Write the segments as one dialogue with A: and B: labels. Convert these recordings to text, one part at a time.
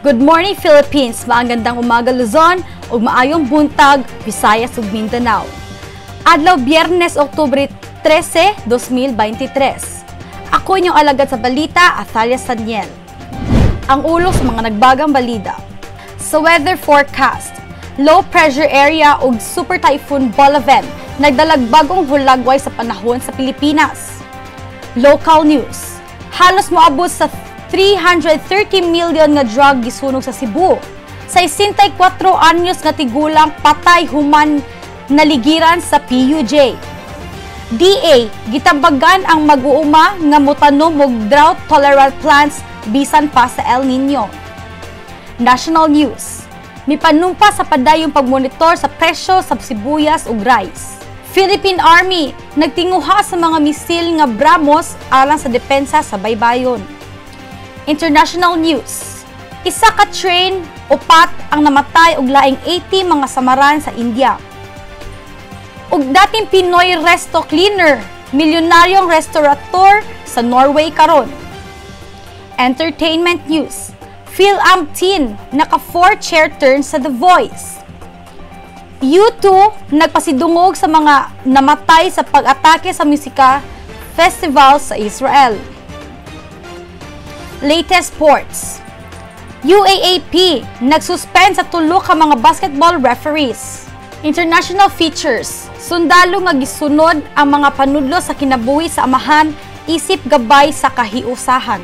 A: Good morning Philippines, maagandang umaga Luzon, ug maayong buntag Visayas ug Mindanao. Adlaw Biyernes, Oktubre 13, 2023. Ako inyong alagad sa balita, Athalia Saniel. Ang ulo sa mga nagbagang balita. Sa weather forecast, low pressure area ug super typhoon Bolaven nagdalag bagong hulagway sa panahon sa Pilipinas. Local news, halos moabot sa 330 million nga drug gisunog sa Cebu. Sa 64 anyos nga tigulang patay human naligiran sa PUJ. DA gitambagan ang mag-uuma nga motanom og drought tolerant plants bisan pa sa El Nino. National news, mipanumpa sa padayong pagmonitor sa presyo sa sibuyas ug rice. Philippine Army nagtinguha sa mga misil nga BrahMos alang sa depensa sa baybayon. International news, isa ka train, upat ang namatay ug laing 80 mga samaran sa India. Ug dating Pinoy resto cleaner, milyonaryong restaurator sa Norway karon. Entertainment news, Phil Amtin naka 4 chair turn sa The Voice. U2 nagpasidungog sa mga namatay sa pag-atake sa musika festival sa Israel. Latest sports, UAAP nagsuspend sa tulo ka mga basketball referees. International features, sundalo nga gisunod ang mga panudlo sa kinabuhi sa amahan isip gabay sa kahiusahan.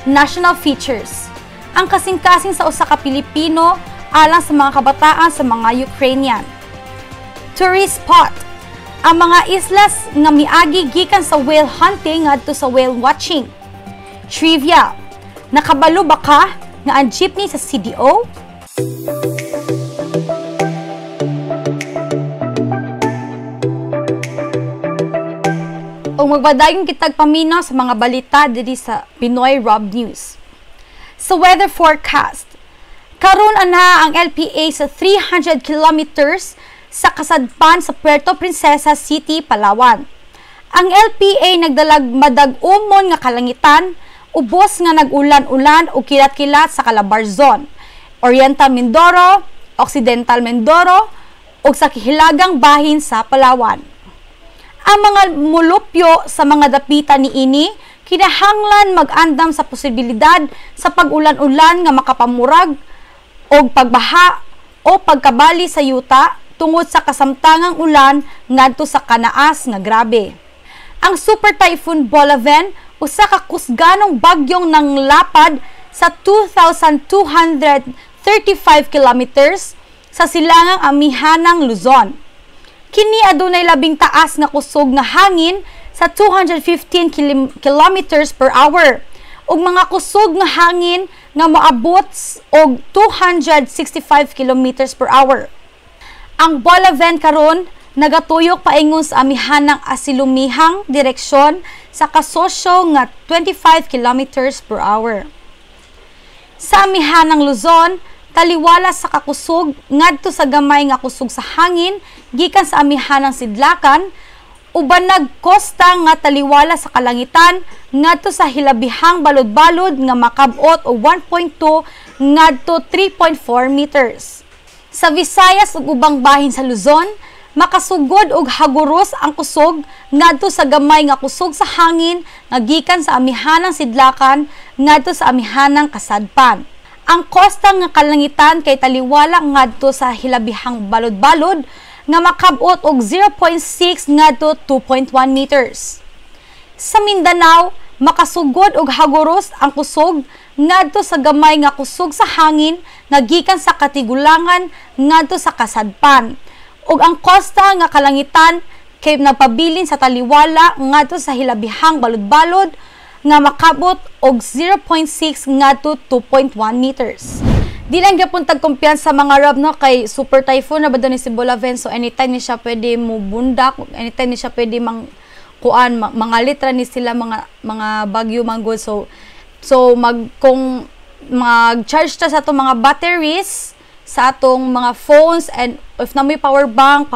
A: National features, ang kasing-kasing sa usa ka Pilipino alang sa mga kabataan sa mga Ukrainian. Tourist spot, ang mga islas nga miagi gikan sa whale hunting ngadto sa whale watching. Trivia, nakabalo ba ka nga ang jeepney sa CDO? O magbadayong kitag paminaw sa mga balita diri sa Pinoy Rob News. Sa weather forecast, karon ana ang LPA sa 300 kilometers sa kasadpan sa Puerto Princesa City, Palawan. Ang LPA nagdalag madag-umon nga kalangitan, ubos nga nag-ulan-ulan o kilat-kilat sa Calabarzon, Oriental Mindoro, Occidental Mindoro, o sa kihilagang bahin sa Palawan. Ang mga mulupyo sa mga dapitan niini kinahanglan mag-andam sa posibilidad sa pag-ulan-ulan nga makapamurag o pagbaha o pagkabali sa yuta tungod sa kasamtangang ulan ngadto sa kanaas nga grabe. Ang Super Typhoon Bolaven usa ka kusganong bagyong nanglapad sa 2,235 kilometers sa silangang amihanang Luzon. Kini adunay labing taas nga kusog nga hangin sa 215 kilometers per hour ug mga kusog nga hangin nga moabot og 265 kilometers per hour. Ang Bolaven karon nagatuyok paingon sa amihanang asilumihang direksyon sa kasosyo nga 25 kilometers per hour. Sa amihanang Luzon, taliwala sa kakusog ngadto sa gamay nga kusog sa hangin gikan sa amihanang Sidlakan, uban nagkosta nga taliwala sa kalangitan ngadto sa hilabihang balod-balod nga makab-ot og 1.2 ngadto 3.4 meters. Sa Visayas ug ubang bahin sa Luzon, makasugod og haguros ang kusog ngadto sa gamay nga kusog sa hangin nga gikan sa amihanang Sidlakan ngadto sa amihanang Kasadpan. Ang kosta nga kalangitan kay taliwala ngadto sa hilabihang balod-balod nga makab-ot og 0.6 ngadto 2.1 meters. Sa Mindanao, makasugod og haguros ang kusog ngadto sa gamay nga kusog sa hangin nga gikan sa Katigulangan ngadto sa Kasadpan. Ug ang kosta nga kalangitan kay nagpabilin sa taliwala ngadto sa hilabihang balod-balod nga makabot og 0.6 ngadto 2.1 meters. Di lang gyapon tag kumpiyansa sa mga Rob no kay super typhoon na badon ni si Bolaven, so anytime ni siya pwede mo bundak, anytime ni siya pwede mga litra ni sila mga bagyo manggod, so kung mag-charge ta sa atong mga batteries sa atong mga phones, and if na may power bank,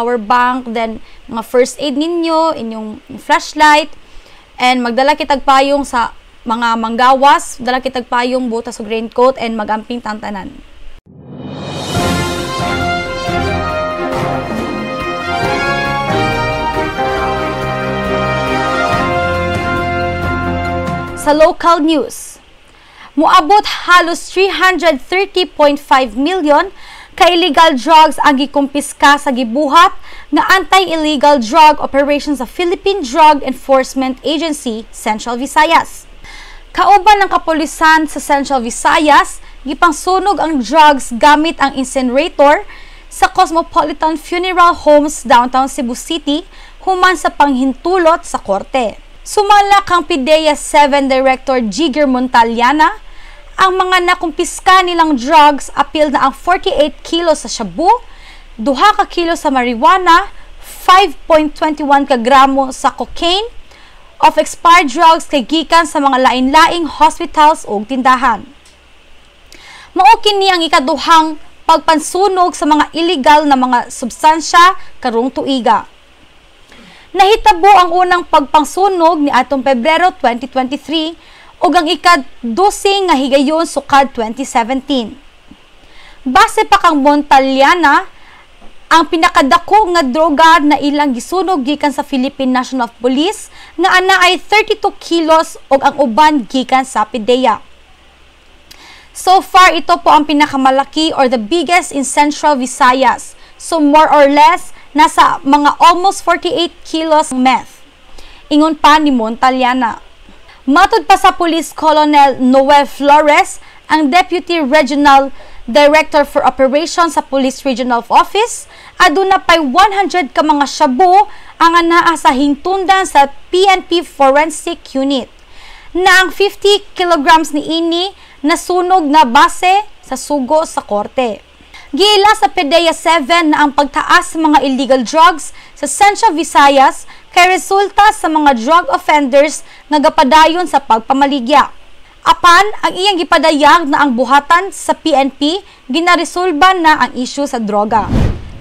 A: then mga first aid ninyo, inyong flashlight, and magdala kitag payong sa mga manggawas, dala kitag payong butas og raincoat and magamping tantanan. Sa local news, muabot halos 330.5 million ka illegal drugs ang gikumpiska sa gibuhat nga Anti-Illegal Drug Operations sa Philippine Drug Enforcement Agency, Central Visayas. Kauban ng kapulisan sa Central Visayas, gipangsunog ang drugs gamit ang incinerator sa Cosmopolitan Funeral Homes, downtown Cebu City, human sa panghintulot sa korte. Sumala kang PIDEA 7 Director Jigger Montaliana, ang mga nakumpiska nilang drugs apil na ang 48 kilos sa shabu, 2 ka kilo sa marijuana, 5.21 ka gramo sa cocaine, of expired drugs kay gikan sa mga lain-laing hospitals o tindahan. Mao kini ang ikaduhang pagpansunog sa mga illegal na mga substansya karong tuiga. Nahitabo ang unang pagpangsunog ni atong Pebrero 2023 ug ang ikad-12 nga higayon sukad 2017. Base pa kang Montaliana, ang pinakadako nga droga na ilang gisunog gikan sa Philippine National Police nga ana ay 32 kilos ug ang uban gikan sa PIDEA. So far, ito po ang pinakamalaki or the biggest in Central Visayas. So more or less, nasa mga almost 48 kilos meth. Ingon pa ni Montaliana. Matod pa sa Police Colonel Noel Flores, ang Deputy Regional Director for Operations sa Police Regional Office, aduna pay 100 ka mga shabu ang anaa sa hintundan sa PNP Forensic Unit. Na ang 50 kilograms ni ini nasunog na base sa sugo sa korte. Giila sa PIDEA 7 na ang pagtaas sa mga illegal drugs sa Central Visayas kay resulta sa mga drug offenders nga gapadayon sa pagpamaligya. Apan, ang iyang gipadayag na ang buhatan sa PNP, ginaresolba na ang isyu sa droga.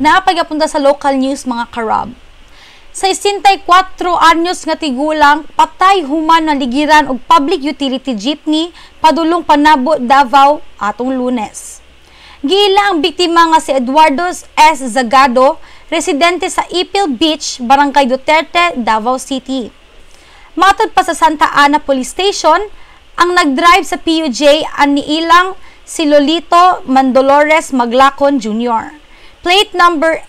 A: Naapagapunta sa local news mga karab. Sa 64 anyos nga tigulang, patay human na ligiran og public utility jeepney padulong Panabo, Davao atong Lunes. Gila ang biktima nga si Eduardo S. Zagado, residente sa Ipil Beach, Barangay Duterte, Davao City. Matod pa sa Santa Ana Police Station, ang nagdrive sa PUJ ang niilang si Lolito Mandolores Maglacon Jr. Plate number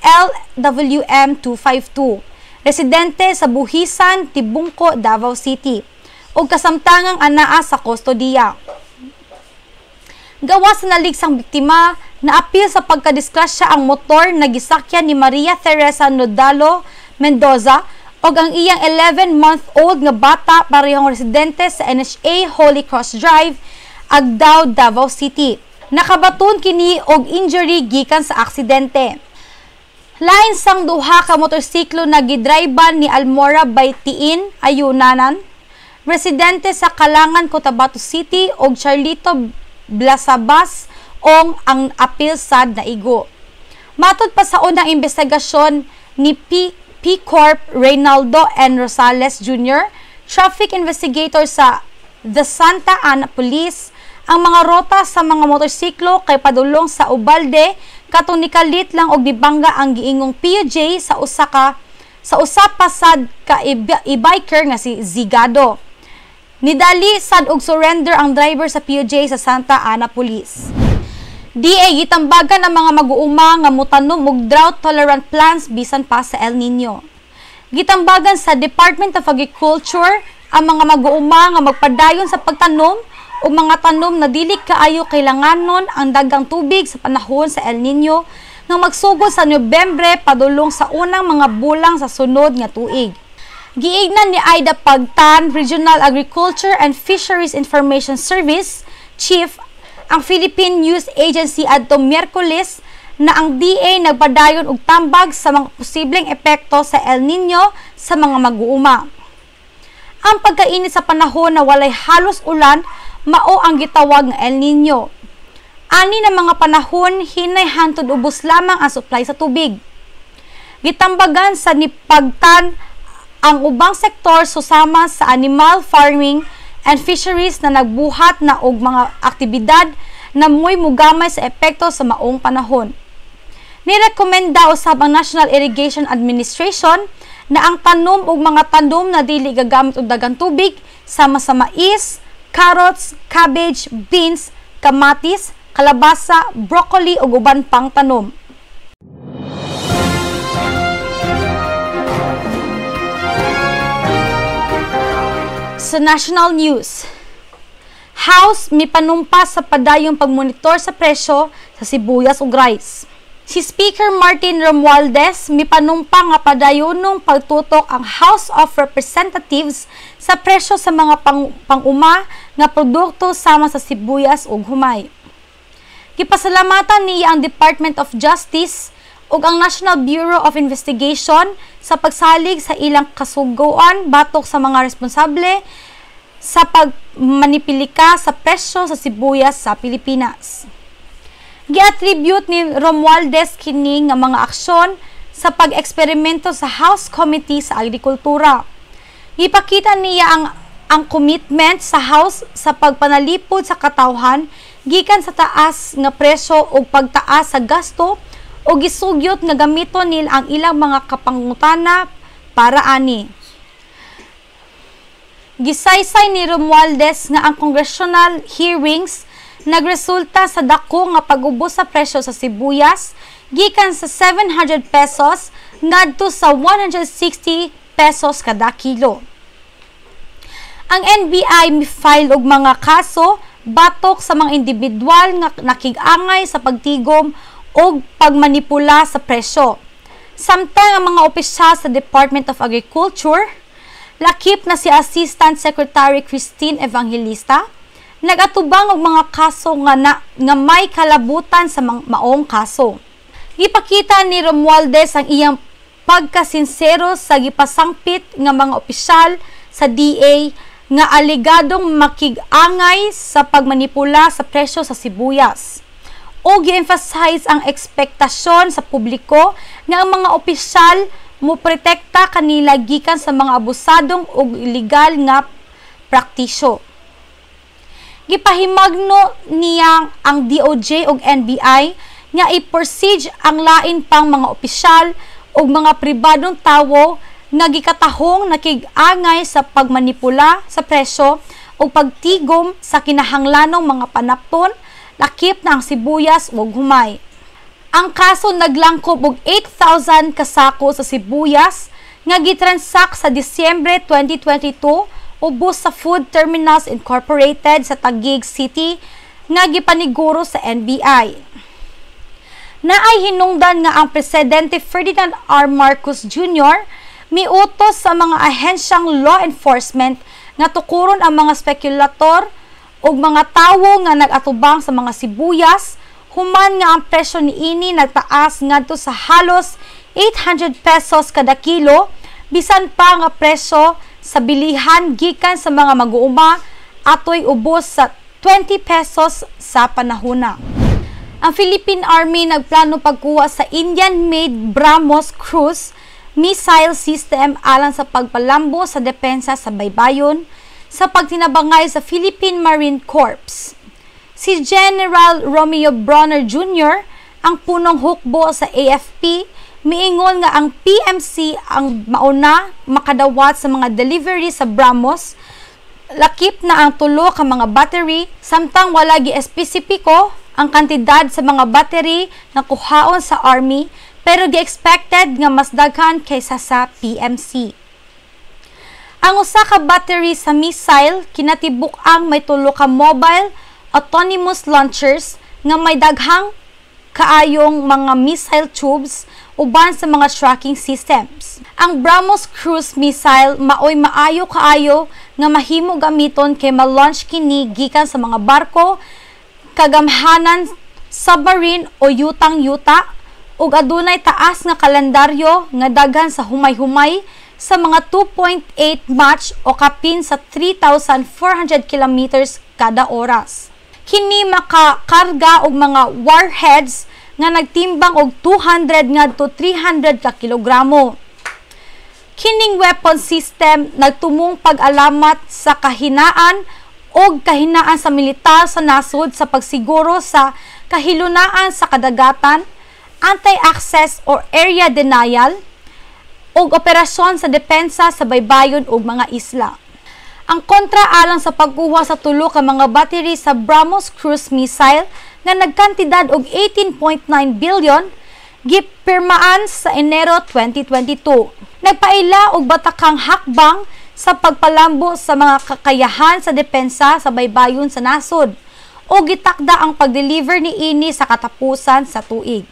A: LWM252, residente sa Buhisan, Tibungko, Davao City, ug kasamtangang anaa sa kustodiya. Gawas na naligsang biktima, naapil sa pagkadiskrasya ang motor na gisakyan ni Maria Teresa Nodalo Mendoza o ang iyang 11-month-old nga bata parehong residente sa NHA Holy Cross Drive, Agdao, Davao City. Nakabaton kini og injury gikan sa aksidente. Lain sang duha ka motorsiklo na gidriban ni Almora Baytiin Ayunanan, residente sa Kalangan, Cotabato City og Charlito Blasabas ong ang apil sad na igo. Matod pa sa unang investigasyon ni P. Corp. Reynaldo N. Rosales Jr., traffic investigator sa The Santa Ana Police, ang mga rota sa mga motorsiklo kay padulong sa Ubalde katong nikalit lang og dibangga ang giingong PUJ sa usa pa sad ka e-biker nga si Zigado. Nidali sad og surrender ang driver sa PUJ sa Santa Ana Police. DA gitambagan ang mga mag-uuma nga motanom og drought-tolerant plants bisan pa sa El Nino. Gitambagan sa Department of Agriculture ang mga mag-uuma nga magpadayon sa pagtanom o mga tanom na dili kaayo kailanganon ang dagang tubig sa panahon sa El Nino nga magsugod sa Nobyembre padulong sa unang mga bulang sa sunod nga tuig. Giignan ni Aida Pagtan, Regional Agriculture and Fisheries Information Service Chief, ang Philippine News Agency adtong Miyerkules na ang DA nagpadayon og tambag sa mga posibleng epekto sa El Nino sa mga mag-uuma. Ang pagkainit sa panahon na walay halos ulan mao ang gitawag nga El Nino. Ani na mga panahon hinay hantod ubos lamang ang supply sa tubig. Gitambagan sa ni Pagtan ang ubang sektor susama sa animal farming, and Fisheries na nagbuhat na og mga aktibidad na mo'y mugamay sa epekto sa maong panahon. Nirekomenda usab ang National Irrigation Administration na ang tanom og mga tanom na dili gagamit og daghang tubig sama sa mais, carrots, cabbage, beans, kamatis, kalabasa, broccoli ug uban pang tanom. Sa national news, House mipanumpa sa padayong pagmonitor sa presyo sa sibuyas ug rice. Si Speaker Martin Romualdez mipanumpa nga padayonong pagtutok ang House of Representatives sa presyo sa mga pang-uma nga produkto sama sa sibuyas ug humay. Gipasalamatan niya ang Department of Justice ug ang National Bureau of Investigation sa pagsalig sa ilang kasugoan batok sa mga responsable sa pagmanipilika sa presyo sa sibuyas sa Pilipinas. Gi-attribute ni Romualdez kini nga mga aksyon sa pag-eksperimento sa House Committee sa Agrikultura. Ipakita niya ang commitment sa House sa pagpanalipod sa katawhan gikan sa taas nga presyo ug pagtaas sa gasto o gisugyot nga gamiton nila ang ilang mga kapangutana para ani. Gisaysay ni Romualdez nga ang congressional hearings nagresulta sa dako nga pag-ubos sa presyo sa sibuyas gikan sa 700 pesos ngadto sa 160 pesos kada kilo. Ang NBI mi-file og mga kaso batok sa mga individual nga nakig-angay sa pagtigom o pagmanipula sa presyo. Samtang ang mga opisyal sa Department of Agriculture, lakip na si Assistant Secretary Christine Evangelista, nagatubang og mga kaso nga may kalabutan sa maong kaso. Gipakita ni Romualdez ang iyang pagkasinsero sa gipasangpit nga mga opisyal sa DA nga aligadong makig-angay sa pagmanipula sa presyo sa sibuyas. O gi-emphasize ang ekspektasyon sa publiko nga ang mga opisyal mo protekta kanila gikan sa mga abusadong ug illegal nga praktisyo. Gipahimagno niya ang DOJ ug NBI nga i-proceed ang lain pang mga opisyal ug mga pribadong tawo nga gikatahong nakig-angay sa pagmanipula sa presyo ug pagtigom sa kinahanglanong mga panapton lakip na ang sibuyas ug humay. Ang kaso naglangkob og 8,000 kasako sa sibuyas nga gitransak sa Disyembre 2022 ubos sa Food Terminals Incorporated sa Taguig City nga gipaniguro sa NBI. Naay hinungdan nga ang Presidente Ferdinand R. Marcos Jr. miutos sa mga ahensyang law enforcement nga tukuron ang mga spekulator ug mga tawo nga nag-atubang sa mga sibuyas human nga ang presyo niini nagtaas ngadto sa halos 800 pesos kada kilo bisan pa nga presyo sa bilihan gikan sa mga mag-uuma atoy ubos sa 20 pesos sa panahona. Ang Philippine Army nagplano pagkuha sa Indian-made BrahMos cruise missile system alang sa pagpalambo sa depensa sa baybayon sa pagtinabangay sa Philippine Marine Corps. Si General Romeo Bronner Jr., ang punong hukbo sa AFP, miingon nga ang PMC ang mauna makadawat sa mga delivery sa BrahMos, lakip na ang tulo ka mga battery, samtang wala gi-espesipiko ang kantidad sa mga battery na kuhaon sa Army, pero gi-expected nga mas daghan kaysa sa PMC. Ang usa ka battery sa missile kinatibuk-ang may tulo ka mobile autonomous launchers nga may daghang kaayong mga missile tubes uban sa mga tracking systems. Ang BrahMos cruise missile maoy maayo kaayo nga mahimo gamiton kay ma-launch kini gikan sa mga barko, kagamhanan, submarine o yutang-yuta ug adunay taas nga kalendaryo nga daghan sa humay-humay sa mga 2.8 Mach o kapin sa 3,400 kilometers kada oras. Kini makakarga og mga warheads nga nagtimbang og 200 ngadto 300 ka kilogramo. Kining weapon system nagtumong pag-alamat sa kahinaan o kahinaan sa militar sa nasod sa pagsiguro sa kahilunaan sa kadagatan, anti-access or area denial, o operasyon sa depensa sa baybayon o mga isla. Ang kontra alang sa pagkuha sa tulo ka mga battery sa BrahMos cruise missile nga nagkantidad og 18.9 billion gipirmaan sa Enero 2022. Nagpaila og batakang hakbang sa pagpalambo sa mga kakayahan sa depensa sa baybayon sa nasod o gitakda ang pag-deliver ni ini sa katapusan sa tuig.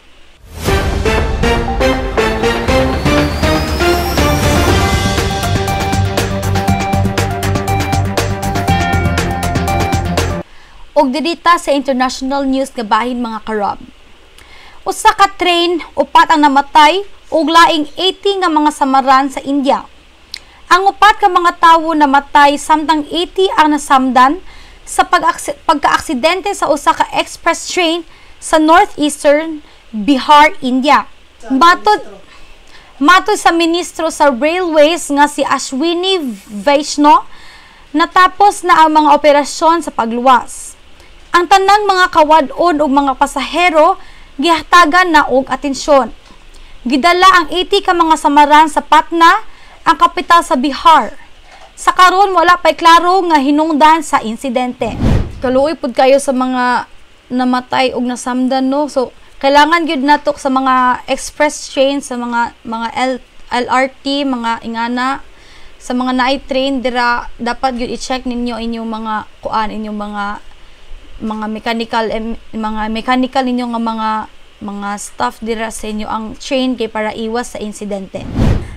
A: Og didita sa international news nga bahin mga karab. Usa ka train, 4 ang namatay ug laing 80 nga mga samaran sa India. Ang 4 ka mga tawo namatay samtang 80 ang nasamdan sa pagka-aksidente sa usa ka express train sa northeastern Bihar, India. Matod sa ministro sa railways nga si Ashwini Vaishnaw, natapos na ang mga operasyon sa pagluwas. Ang tanang mga kawad-on ug mga pasahero gihatagan na og atensyon. Gidala ang 80 ka mga samaran sa Patna, ang kapital sa Bihar. Sa karon wala pay klaro nga hinungdan sa insidente. Kaluoy pud kayo sa mga namatay og nasamdan no. So kailangan gyud natok sa mga express train, sa mga LRT, mga ingana, sa mga night train dira dapat gyud i-check ninyo inyong mga inyong mga mechanical ninyo nga mga staff dira sa inyo ang train kay para iwas sa insidente.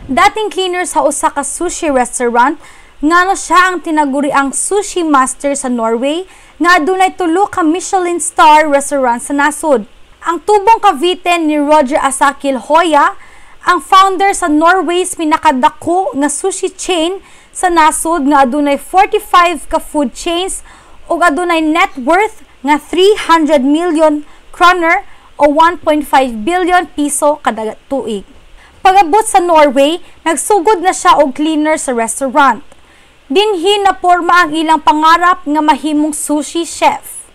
A: Dating cleaner sa usa ka sushi restaurant ngano siya ang tinaguriang sushi master sa Norway nga adunay 3 ka Michelin star restaurant sa nasod. Ang tubong Cavite ni Roger Asakil Hoya, ang founder sa Norway's pinakadako nga sushi chain sa nasod nga adunay 45 ka food chains ug adunay net worth nga 300 million kroner o 1.5 billion piso kada tuig. Pag-abot sa Norway, nagsugod na siya og cleaner sa restaurant. Dinhi na porma ang ilang pangarap nga mahimong sushi chef.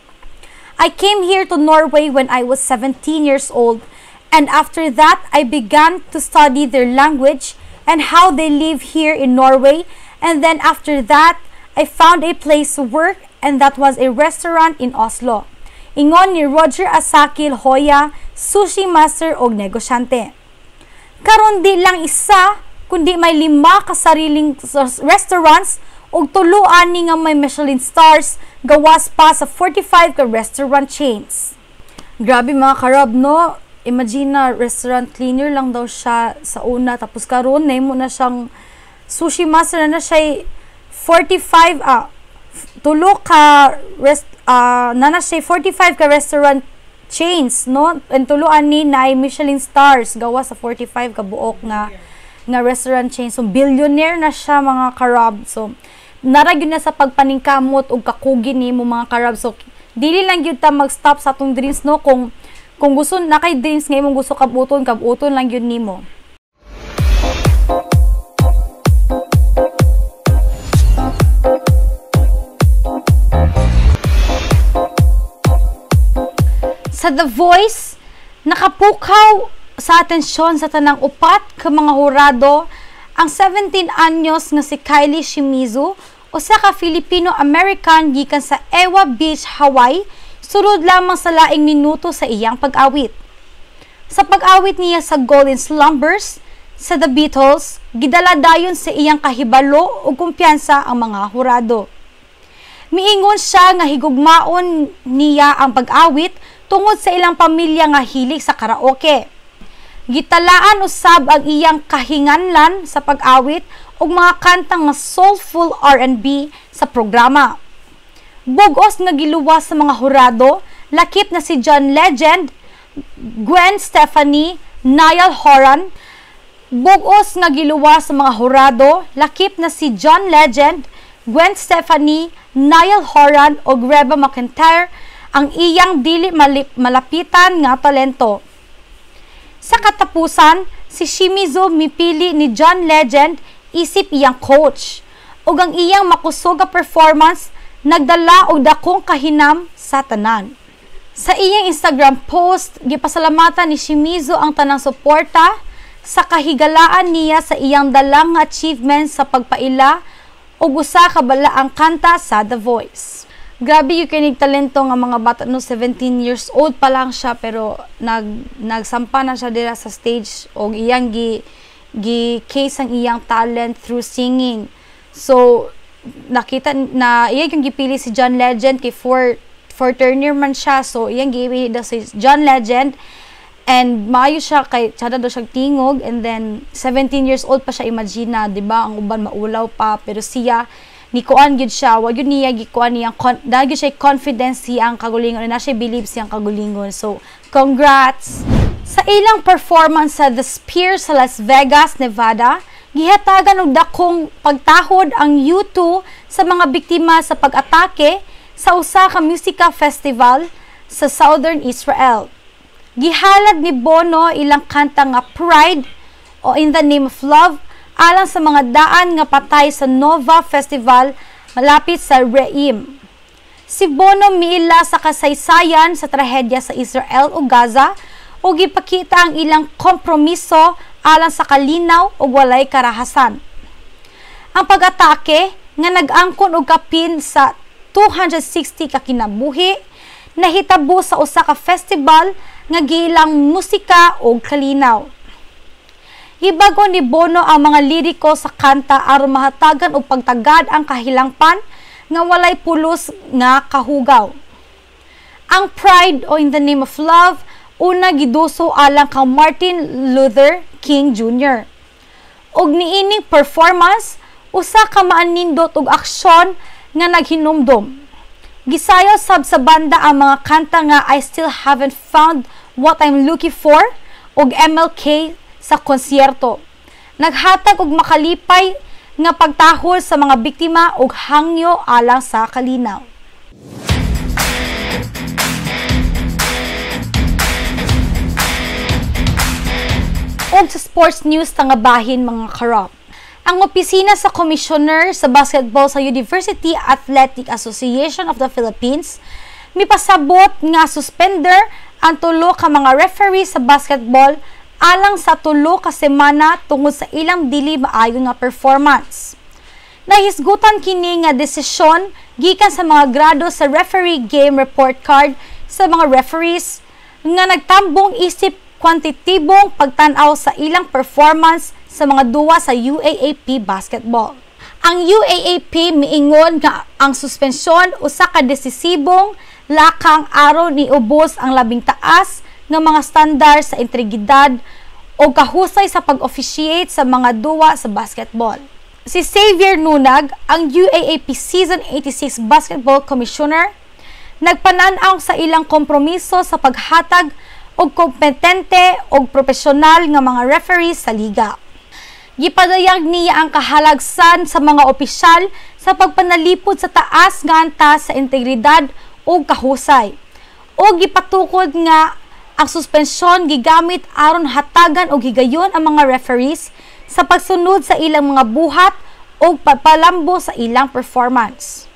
A: I came here to Norway when I was 17 years old, and after that I began to study their language and how they live here in Norway, and then after that I found a place to work, and that was a restaurant in Oslo. Ingon ni Roger Asakil Hoya, sushi master og negosyante. Karon di lang isa, kundi may 5 ka sariling restaurants og 3 ani nga may Michelin stars gawas pa sa 45 ka restaurant chains. Grabe mga karab no, imagine na restaurant cleaner lang daw siya sa una tapos karon nahimo na siyang sushi master na siya 45 45 ka restaurant chains no, and tuluan ni na Michelin stars gawa sa 45 ka buok nga restaurant chains. So billionaire na siya mga karab. So naragyo na sa pagpaningkamot og kakugi nimo mga karab. So dili lang gyud ta mag-stop sa atong dreams no, kung gusto na kay dreams nga imong gusto kabuton lang gyud nimo. Sa The Voice, nakapukaw sa atensyon sa tanang 4 ka mga hurado ang 17 anyos nga si Kylie Shimizu, usa ka Filipino-American gikan sa Ewa Beach, Hawaii, sulod lamang sa laing minuto sa iyang pag-awit. Sa pag-awit niya sa Golden Slumbers sa The Beatles, gidala dayon sa iyang kahibalo ug kumpiyansa ang mga hurado. Miingon siya nga higugmaon niya ang pag-awit tungod sa ilang pamilya nga hilig sa karaoke. Gitalaan usab ang iyang kahinganlan sa pag-awit ug mga kanta nga soulful R&B sa programa. Bugos nga giluwas sa mga hurado, lakip na si John Legend, Gwen Stefani, Niall Horan. Bugos nga giluwas sa mga hurado, lakip na si John Legend, Gwen Stefani, Niall Horan ug Reba McEntire ang iyang dili malapitan nga talento. Sa katapusan, si Shimizu mipili ni John Legend isip iyang coach ug ang iyang makusog nga performance nagdala og dakong kahinam sa tanan. Sa iyang Instagram post, gipasalamatan ni Shimizu ang tanang suporta sa kahigalaan niya sa iyang dalang achievements sa pagpaila ug usa ka balaang kanta sa The Voice. Grabe yung kinig talento nga mga bata no, 17 years old pa lang siya pero nagsampa na siya dira sa stage og iyang gi-case ang iyang talent through singing. So nakita na iyang gipili si John Legend kay for Turner man siya, so iyang gipili daw si John Legend and maayo siya kay tsada daw siyang tingog and then 17 years old pa siya, imagine na, di ba, ang uban maulaw pa pero siya ni kuan gyud siya, wa gyud niya gikuan niya dahil siya confidence siyang kagulingon na siya believe siyang kagulingon. So congrats sa ilang performance sa The Sphere sa Las Vegas, Nevada. Gihatagan og dakong pagtahod ang U2 sa mga biktima sa pag-atake sa usa ka musika festival sa Southern Israel. Gihalad ni Bono ilang kanta nga Pride o In the Name of Love alang sa mga daan nga patay sa Nova Festival malapit sa Reim. Si Bono miila sa kasaysayan sa trahedya sa Israel o Gaza o gipakita ang ilang kompromiso alang sa kalinaw o walay karahasan. Ang pag-atake nga nag-angkon og kapin sa 260 ka kinabuhi nahitabo sa usa ka festival nga giilang musika o kalinaw. Gibago ni Bono ang mga liriko sa kanta aron mahatagan og pagtagad ang kahilangpan nga walay pulos nga kahugaw. Ang Pride o In the Name of Love una giduso alang kang Martin Luther King Jr. Og niining performance usa ka maanindot og aksyon nga naghinumdom. Gisayaw sab sa banda ang mga kanta nga I Still Haven't Found What I'm Looking For og MLK sa konsyerto. Naghatag og makalipay nga pagtahol sa mga biktima og hangyo alang sa kalinaw. Og sa sports news tangabahin mga karop. Ang opisina sa Commissioner sa Basketball sa University Athletic Association of the Philippines mipasabot nga suspender ang tulo ka mga referee sa basketball alang sa tulo ka semana tungod sa ilang dili maayo nga performance. Nahisgutan kini nga desisyon gikan sa mga grado sa referee game report card sa mga referees nga nagtambong isip kwantitibong pagtan-aw sa ilang performance sa mga duwa sa UAAP basketball. Ang UAAP miingon nga ang suspensyon usa ka desisibong lakang araw ni ubos ang labing taas nga mga standard sa integridad o kahusay sa pag-officiate sa mga duwa sa basketball. Si Xavier Nunag, ang UAAP Season 86 Basketball Commissioner, nagpanan-aw sa ilang kompromiso sa paghatag og kompetente og profesional nga mga referees sa liga. Gipadayag niya ang kahalagsan sa mga opisyal sa pagpanalipod sa taas nga antas sa integridad o kahusay. O gipatukod nga ang suspensyon gigamit aron hatagan og higayon ang mga referees sa pagsunod sa ilang mga buhat o pagpalambo sa ilang performance.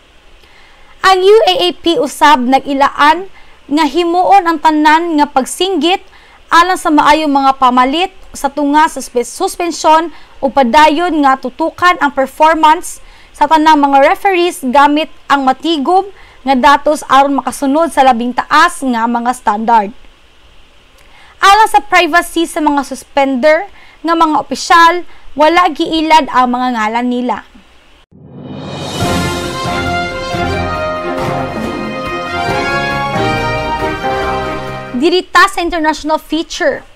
A: Ang UAAP usab nag-ilaan nga himuon ang tanan nga pagsinggit alang sa maayong mga pamalit sa tunga sa suspensyon o padayon nga tutukan ang performance sa tanang mga referees gamit ang matigom nga datos aron makasunod sa labing taas nga mga standard. Alang sa privacy sa mga suspender nga mga opisyal, wala giilad ang mga ngalan nila. Dirita sa international feature.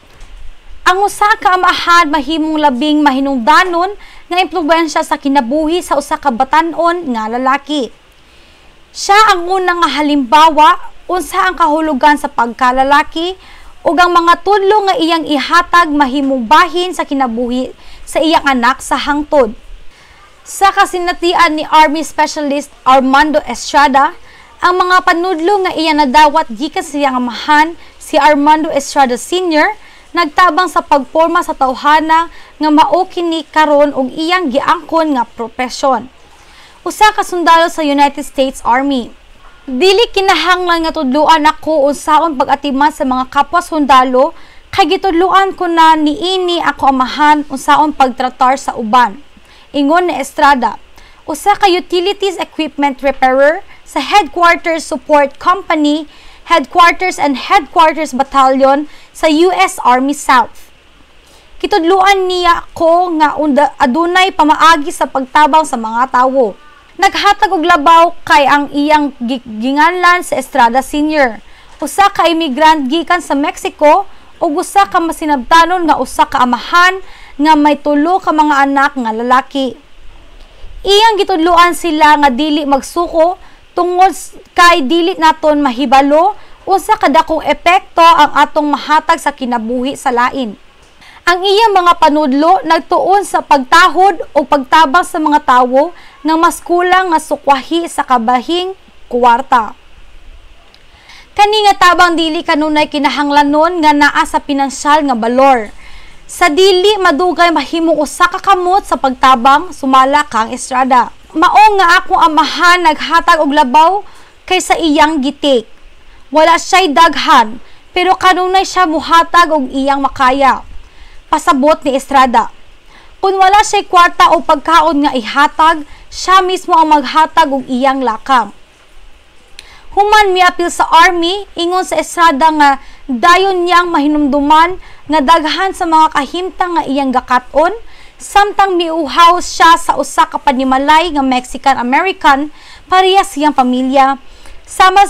A: Ang usa ka amahan mahimong labing mahinungdanon nga impluwensya sa kinabuhi sa usa ka batan-on nga lalaki. Siya ang unang nga halimbawa unsa ang kahulugan sa pagkalalaki ug ang mga tudlo nga iyang ihatag mahimong bahin sa kinabuhi sa iyang anak sa hangtod. Sa kasinatian ni Army Specialist Armando Estrada, ang mga panudlo nga iya nadawat gikan sa iyang amahan si Armando Estrada Sr. nagtabang sa pagporma sa tawhana nga mao kini karon og iyang giangkon nga propesyon. Usa ka sundalo sa United States Army. Dili kinahanglan nga tudluan ako unsaon pag-atiman sa mga kapwa sundalo, kay gitudluan ko na niini ako amahan unsaon pagtratar sa uban. Ingon ni Estrada, usa ka utilities equipment repairer sa Headquarters Support Company, Headquarters and Headquarters Battalion sa US Army South. Kitudluan niya ko nga adunay pamaagi sa pagtabang sa mga tawo. Naghatag og labaw kay ang iyang ginganlan sa Estrada Sr. Usa ka immigrant gikan sa Mexico ug usa ka masinabtanon nga usa ka amahan nga may tulo ka mga anak nga lalaki. Iyang gitudluan sila nga dili magsuko tungod kay dili naton mahibalo unsa kadakong epekto ang atong mahatag sa kinabuhi sa lain. Ang iyang mga panudlo nagtuon sa pagtahod o pagtabang sa mga tawo nga mas kulang nga sukwahi sa kabahing kuwarta. Kani nga tabang dili kanunay kinahanglanon nga naa sa pinansyal nga balor. Sa dili madugay mahimong usa ka kamot sa pagtabang, sumala kang Estrada. Mao nga akong amahan naghatag og labaw kaysa iyang gitik. Wala siya'y daghan, pero kanunay siya muhatag og iyang makaya. Pasabot ni Estrada. Kung wala siya'y kwarta o pagkaon nga ihatag, siya mismo ang maghatag og iyang lakang. Human miapil sa army, ingon sa Estrada nga dayon niyang mahinumduman nga daghan sa mga kahimtang nga iyang gakaton, samtang miuhaw siya sa usa ka panimalay nga Mexican-American parehas siyang pamilya. Sama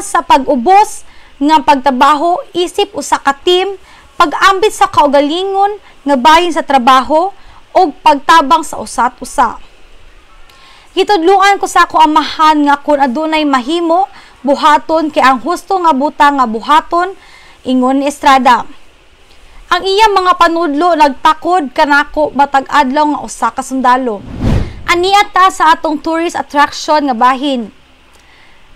A: sa pag-ubos nga pagtrabaho, isip usa ka team, pag-ambit sa kaugalingon nga bahin sa trabaho o pagtabang sa usat usa. Gitudluan ko sa ako amahan nga kung adunay mahimo buhaton kay ang husto nga buta nga buhaton, ingon ni Estrada. Ang iyang mga panudlo nagtakod kanako matag adlaw nga usa ka sundalo. Aniata sa atong tourist attraction nga bahin.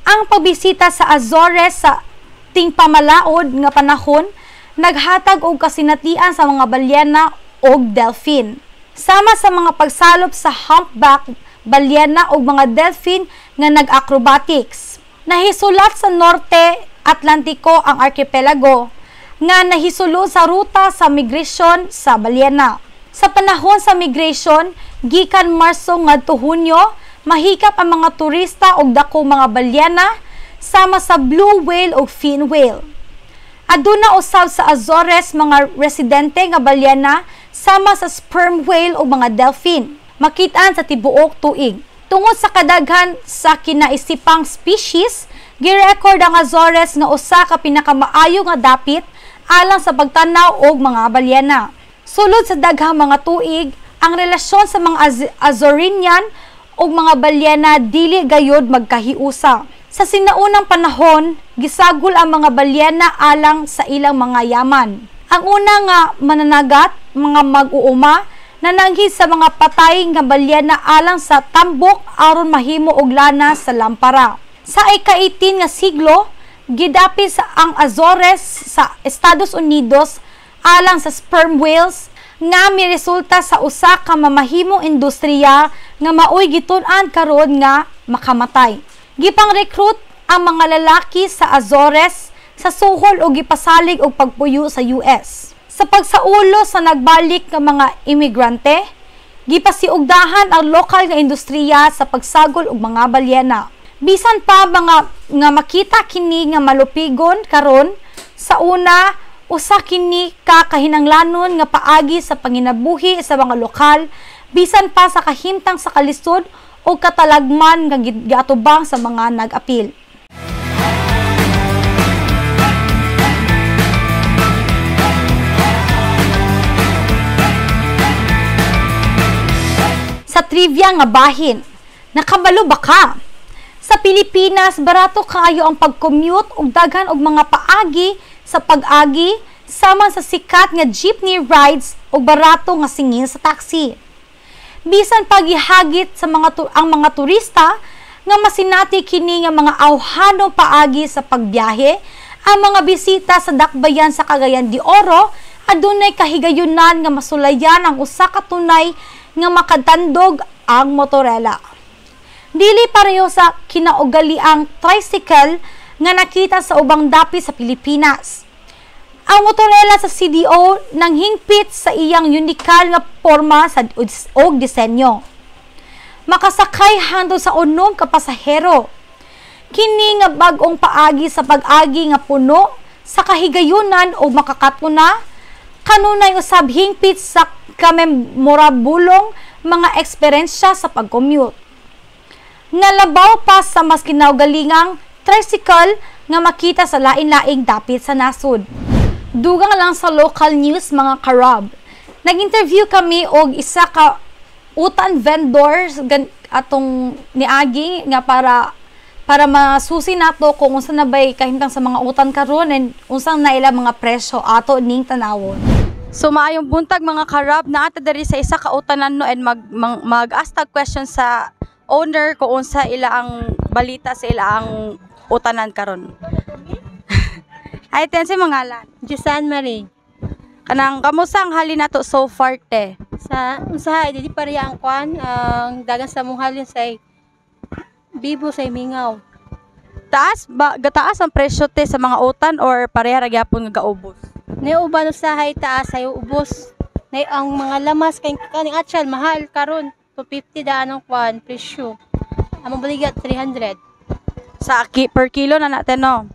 A: Ang pagbisita sa Azores sa tingpamalaod nga panahon naghatag og kasinatian sa mga balyena og delphin. Sama sa mga pagsalop sa humpback balyena og mga delphin nga nag-acrobatics. Nahisulat sa Norte Atlantiko ang archipelago nga nahisulo sa ruta sa migration sa balyena. Sa panahon sa migration, gikan Marso ngadto Hunyo, mahikap ang mga turista og dako mga balyena sama sa blue whale ug fin whale. Aduna usab sa Azores mga residente nga balyena sama sa sperm whale o mga delphin. Makitaan sa tibuok tuig. Tungod sa kadaghan sa kinaisipang species, girecord ang Azores nga usa ka pinakamaayo nga dapit alang sa pagtanaw og mga balyena. Sulod sa daghang mga tuig, ang relasyon sa mga Azorinian og mga balyena dili gayud magkahiusa. Sa sinaunang panahon, gisagol ang mga balyena alang sa ilang mga yaman. Ang una nga mananagat, mga mag-uuma, nananghid sa mga patay nga balyena alang sa tambok aron mahimo og lana sa lampara. Sa ika-18 nga siglo, gidapi sa ang Azores sa Estados Unidos alang sa sperm whales nga miresulta sa usa ka mamahimong industriya nga maoy gitun-an karon nga makamatay. Gipang-recruit ang mga lalaki sa Azores sa suhol o gipasalig og pagpuyo sa US. Sa pagsaulo sa nagbalik nga mga imigrante, gipasiugdahan ang lokal nga industriya sa pagsagol og mga balyena. Bisan pa nga makita kini nga malupigon karon, sa una usa kini ka kahinanglanon nga paagi sa panginabuhi sa mga lokal, bisan pa sa kahimtang sa kalisod o katalagman nga giatubang sa mga nag-apil. Sa trivia nga bahin, nakabalo ba ka? Sa Pilipinas, barato kaayo ang pag-commute ug daghan og mga paagi sa pag-agi sama sa sikat nga jeepney rides ug barato nga singin sa taxi. Bisan paghihagit sa ang mga turista nga masinati kini nga mga awhano paagi sa pagbiyahe, ang mga bisita sa dakbayan sa Cagayan de Oro adunay kahigayunan nga masulayan ang usa ka tunay nga makatandog ang motorela. Dili pareho sa kinaugaliang tricycle nga nakita sa ubang dapit sa Pilipinas. Ang motorela sa CDO nang hingpit sa iyang unikal nga porma og disenyo. Makasakay hangtod sa unom ka pasahero. Kini nga bag-ong paagi sa pag-agi nga puno sa kahigayunan o makakatuna, kanunay usab hingpit sa kamemorabulong mga eksperyensya sa pag-commute. Nga labaw pa sa mas kinaugalingang tricycle nga makita sa lain-laing dapit sa nasud. Dugang lang sa local news mga karab. Nag-interview kami og isa ka utan vendors atong niagi nga para masusi nato kung unsa na bay kahimtang sa mga utan karon and unsang naila mga presyo ato ning tanawon. So maayong buntag mga karab, na ata diri sa isa ka utanan no and mag-ask tag question sa owner kung unsa ila ang balita sa ila ang utanan karon. Ay tense mga ngalan.
B: Jusan Marie.
A: Kanang kamusta ang halin nato so far te?
B: Sa unsahay di pareha ang kwan ang dagan sa mong halin say bibo say mingaw.
A: Gataas ang presyo te sa mga utan or pareha ra gyapon nga gaubos?
B: Nay uban usahay taas ay ubos. Nay ang mga lamas kay kaning atsal mahal karon 250 daan ang kwan presyo. Among baligat 300.
A: Sa per kilo na natin no.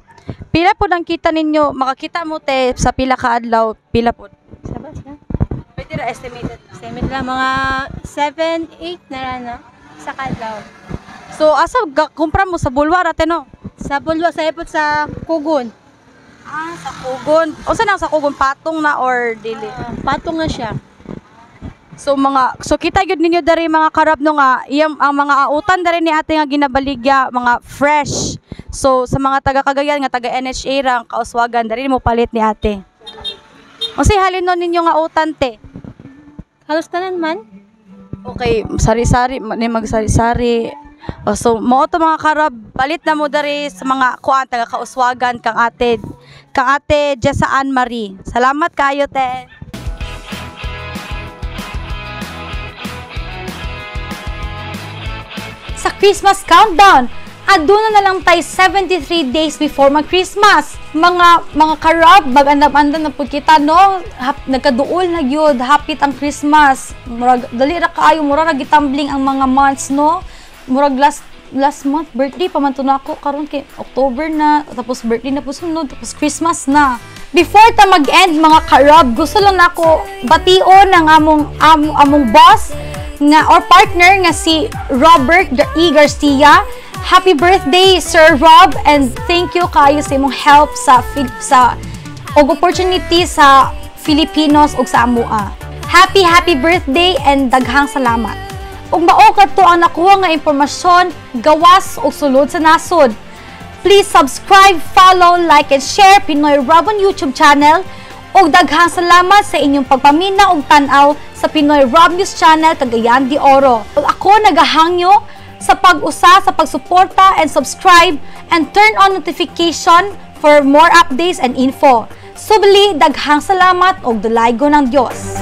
A: Pila po ang kita ninyo, makakita mo te sa pila ka adlaw, pila po?
B: Sabas na.
A: Pwede na estimated na.
B: Estimate lang mga 7-8 na rana sa kadlaw.
A: So asa kumpra mo sa bulwar ate no?
B: Sa bulwa sa ipot sa Kugon.
A: Sa Kugon. O saan ang sa Kugon? Patong na or dili?
B: Patong na siya.
A: So kita gyud ninyo dari mga karab no nga ang mga autan dari ni ate nga ginabaligya mga fresh. So sa mga taga Cagayan nga taga NHA ra ang kauswagan dari mo palit ni ate. Unsay halin no ninyo nga utan te?
B: Halos tanan man.
A: Okay, sari-sari ni magsari-sari. So mo to mga karab, palit na mo dari sa mga kuan taga kauswagan kang ate Jesaan Marie. Salamat kayo te. Sa Christmas countdown, aduna na lang tayo 73 days before mag-Christmas. Mga karab, bag-andam-andam na pud kita no, nagkaduol na gyud hapit ang Christmas. Murag dali ra kaayo, mura ra gitambling ang mga months no. Murag last month birthday pa man to nako karon kay October na, tapos birthday na po sunod, tapos Christmas na. Before ta mag-end mga karab, gusto lang nako bation ang among boss nga or partner nga si Robert E. Garcia. Happy birthday Sir Rob, and thank you kayo sa imong help sa og opportunity sa Filipinos ug sa amua. Happy birthday and daghang salamat. Ug mao kadto ang nakuha nga impormasyon gawas og sulod sa nasod. Please subscribe, follow, like and share Pinoy Rob on YouTube channel. Og daghang salamat sa inyong pagpamina og tan-aw sa Pinoy Rob News channel Cagayan de Oro. Ako nagahangyo sa pag-usa sa pagsuporta and subscribe and turn on notification for more updates and info. Subli daghang salamat og dulay go ng Dios.